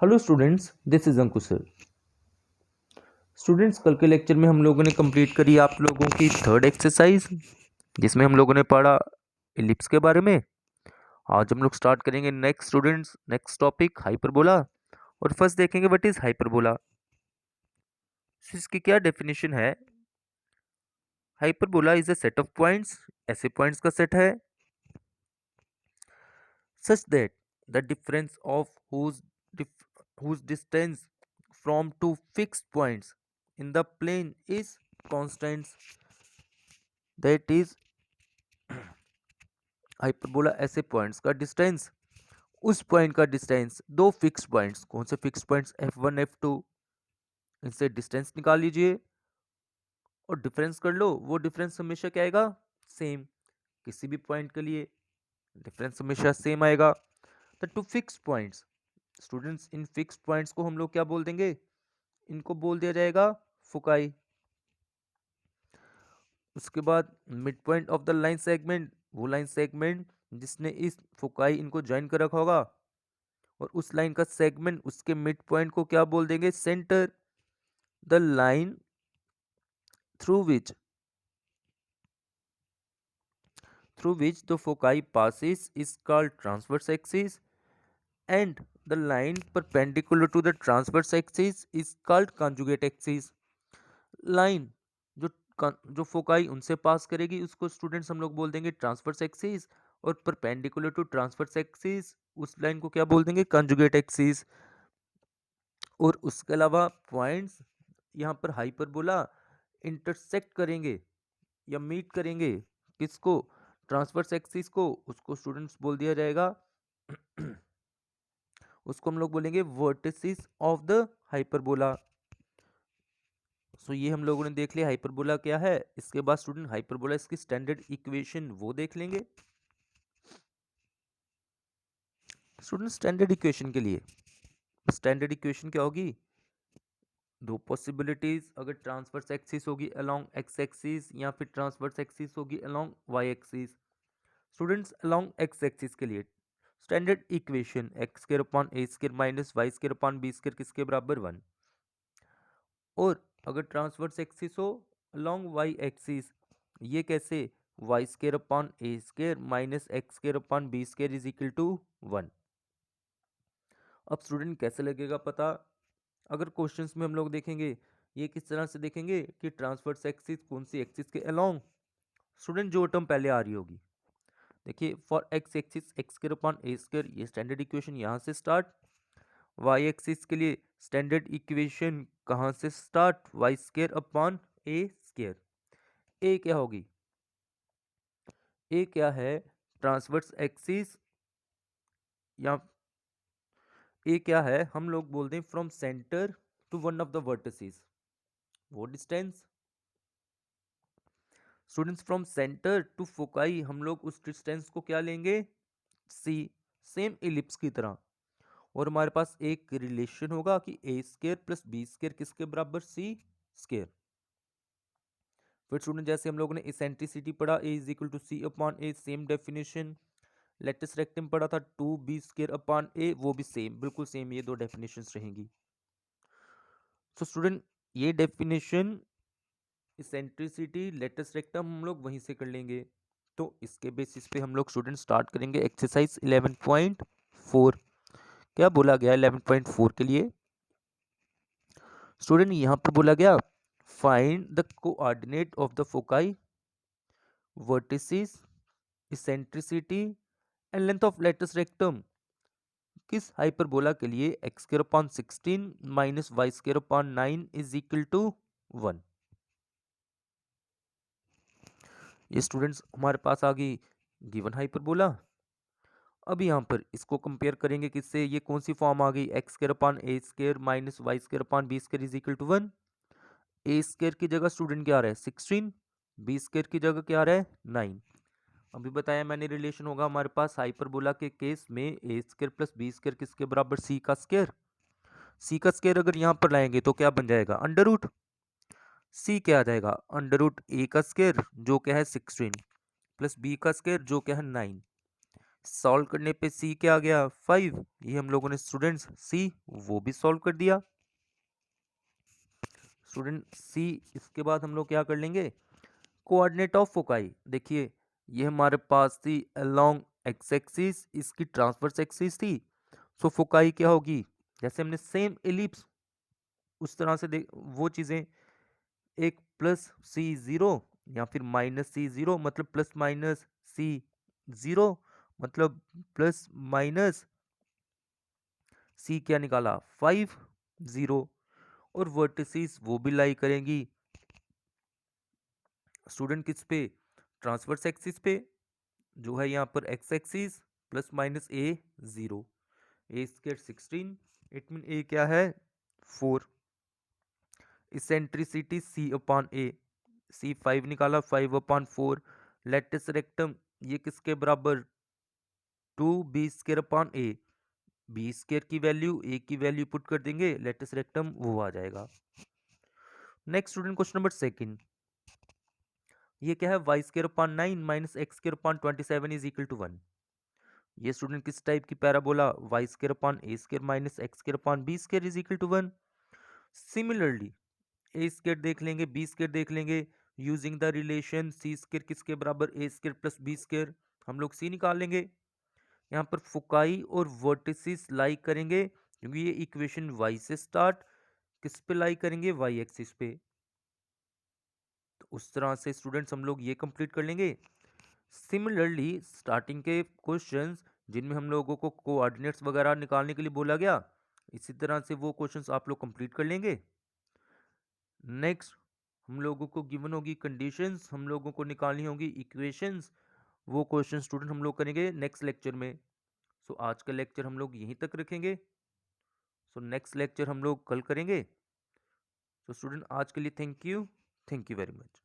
Hello students, this is Ankush sir. Students, कल के lecture में हम लोगों ने कंप्लीट करी आप लोगों की थर्ड एक्सरसाइज, जिसमें हम लोगों ने पढ़ा इलिप्स के बारे में। आज हम लोग स्टार्ट करेंगे next students, next topic hyperbola. और फर्स्ट देखेंगे व्हाट इज हाइपरबोला। इसकी क्या डेफिनेशन है। Hyperbola is a set of points, ऐसे पॉइंट्स का सेट है such that the difference of whose distance from two fixed points in the plane is constant। that is hyperbola ऐसे points का distance, उस point का distance, दो fix points, कौन से फिक्स पॉइंट्स f1 f2, इनसे डिस्टेंस निकाल लीजिए और डिफरेंस कर लो। वो डिफरेंस हमेशा क्या आएगा, सेम। किसी भी पॉइंट के लिए डिफरेंस हमेशा सेम आएगा। The two fix points, students in fix points को हम लोग क्या बोल देंगे, इनको बोल दिया जाएगा फोकाई। उसके बाद mid point of the line segment, वो लाइन सेगमेंट जिसने इस फोकाई इनको ज्वाइन कर रखा होगा, और उस लाइन का सेगमेंट उसके मिड पॉइंट को क्या बोल देंगे, centre. The line through which the foci passes is called transverse axis, and the line perpendicular to the transverse axis is called conjugate axis। Line जो जो फोकाई उनसे पास करेगी उसको स्टूडेंट्स हम लोग बोल देंगे ट्रांसवर्स एक्सिस, और परपेंडिकुलर टू ट्रांसवर्स एक्सिस उस लाइन को क्या बोल देंगे, कंजुगेट एक्सिस। और उसके अलावा पॉइंट्स यहाँ पर हाइपरबोला इंटरसेक्ट करेंगे या मीट करेंगे किसको, ट्रांसवर्स एक्सिस को, उसको स्टूडेंट्स बोल दिया जाएगा उसको हम लोग बोलेंगे वर्टिसिस ऑफ द हाइपरबोला। सो ये हम लोगों ने देख लिया हाइपरबोला क्या है। इसके बाद स्टूडेंट हाइपरबोला इसकी स्टैंडर्ड इक्वेशन वो देख लेंगे। स्टूडेंट स्टैंडर्ड इक्वेशन के लिए, स्टैंडर्ड इक्वेशन क्या होगी, दो पॉसिबिलिटीज, अगर ट्रांसवर्स एक्सिस होगी अलोंग एक्स एक्सिस या फिर ट्रांसवर्स एक्सिस होगी along y axis. Students along x axis के लिए standard equation x square upon a square minus y square upon b square किसके बराबर 1। और अगर ट्रांसवर्स एक्सिस हो अलोंग वाई एक्सिस, ये कैसे, y square upon a square minus x square upon b square is equal to 1। अब student कैसे लगेगा पता, अगर क्वेश्चंस में हम लोग देखेंगे ये किस तरह से देखेंगे कि ट्रांसवर्स एक्सिस कौन सी एक्सिस के अलोंग, स्टूडेंट जो टर्म पहले आ रही होगी, देखिए for x axis x square upon a square, ये स्टैंडर्ड इक्वेशन यहाँ से स्टार्ट। वाई एक्सिस के लिए स्टैंडर्ड इक्वेशन कहाँ से start, Y square upon a square. ए क्या होगी, ए क्या है, ट्रांसवर्स एक्सिस, या ए क्या है, हम लोग बोलते हैं from centre to one of the vertices, वो distance. Students from centre to foci हम लोग उस डिस्टेंस को क्या लेंगे, सी, सेम इलिप्स की तरह। और हमारे पास एक रिलेशन होगा कि ए स्क्वायर प्लस बी स्क्वायर किसके बराबर, सी स्क्वायर। फिर स्टूडेंट जैसे हम लोगों ने इसेंट्रिसिटी पढ़ा, e is equal to c upon a, same definition. Latus rectum पढ़ा था, 2b² अपॉन ए, वो भी सेम, बिल्कुल सेम, ये दो डेफिनेशंस रहेंगी। तो स्टूडेंट ये डेफिनेशन इसेंट्रिसिटी लेटिस रेक्टम हम लोग वहीं से कर लेंगे। तो इसके बेसिस पे हम लोग स्टूडेंट स्टार्ट करेंगे एक्सरसाइज 11.4। क्या बोला गया 11.4 के लिए, स्टूडेंट यहाँ पर बोला गया find the coordinate of the foci, vertices, eccentricity and length of latus rectum किस हाइपरबोला के लिए x square upon 16 minus y square upon 9 is equal to 1। ये स्टूडेंट्स हमारे पास आ गई गिवन हाइपरबोला। अब यहाँ पर इसको कंपेयर करेंगे किससे, ये कौन सी फॉर्म आ गई, x square upon a square minus y square upon b square is equal to 1। A square की जगह स्टूडेंट क्या आ रहा है 16, बी स्क्वायर की जगह क्या आ रहा है 9। अभी बताया मैंने रिलेशन होगा हमारे पास हाइपरबोला के केस में ए स्क्वायर प्लस बी स्क्वायर किसके बराबर, सी का स्क्वायर। सी का स्क्वायर अगर यहाँ पर लाएंगे तो क्या बन जाएगा, अंडर रूट। सी क्या आ जाएगा, अंडर रूट ए का स्क्वायर जो क्या है 16 प्लस बी का स्क्वायर जो क्या है 9। सॉल्व करने पे सी क्या आ गया 5, ये हम लोगों ने स्टूडेंट्स सी वो भी सॉल्व कर दिया स्टूडेंट सी। इसके बाद हम लोग क्या कर लेंगे, कोऑर्डिनेट ऑफ फोकाई। देखिए ये हमारे पास थी अलोंग एक्स एक्सिस, इसकी ट्रांसवर्स एक्सिस थी, सो फोकाई क्या होगी, जैसे हमने सेम एलिप्स उस तरह से देख वो चीज़ें, एक प्लस सी ज़ीरो या फिर माइनस सी ज़ीरो, मतलब प्लस माइनस सी ज़ीरो मतलब प्लस माइनस सी क्या निकाला 5 0, और वर्टिसेस वो भी लाई करेंगी स्टूडेंट किस पे, ट्रांसवर्स एक्सिस पे, जो है यहाँ पर x axis plus minus a 0, a square 16, it mean a क्या है 4, इसेंट्रिसिटी सी अपॉन ए, सी 5 निकाला 5 अपॉन 4, लेटिस रेक्टम ये किसके बराबर 2 बी स्क्र अपॉन ए, बी स्क्र की वैल्यू ए की वैल्यू पुट कर देंगे, लेटिस रेक्टम वो आ जाएगा। Next student question number second, ये क्या है y square upon 9 minus x square upon 27 is equal to 1। ये स्टूडेंट किस टाइप की parabola, y square upon a square minus x square upon b square is equal to 1। Similarly a square देख लेंगे, b square देख लेंगे, using the relation c square किसके बराबर a square plus b square, हम लोग सी निकाल लेंगे। यहाँ पर फुकाई और वर्टिसिस लाई करेंगे, क्योंकि ये इक्वेशन वाई से स्टार्ट किस पे लाई करेंगे, वाई एक्सिस पे। तो उस तरह से स्टूडेंट्स हम लोग ये कंप्लीट कर लेंगे। सिमिलरली स्टार्टिंग के क्वेश्चंस जिनमें हम लोगों को कोऑर्डिनेट्स वगैरह निकालने के लिए बोला गया, इसी तरह से वो क्वेश्चंस आप लोग कंप्लीट कर लेंगे। नेक्स्ट हम लोगों को गिवन होगी कंडीशंस, हम लोगों को निकालनी होगी इक्वेशंस, वो क्वेश्चन स्टूडेंट हम लोग करेंगे नेक्स्ट लेक्चर में। सो आज का लेक्चर हम लोग यहीं तक रखेंगे, सो नेक्स्ट लेक्चर हम लोग कल करेंगे। सो स्टूडेंट आज के लिए थैंक यू वेरी मच।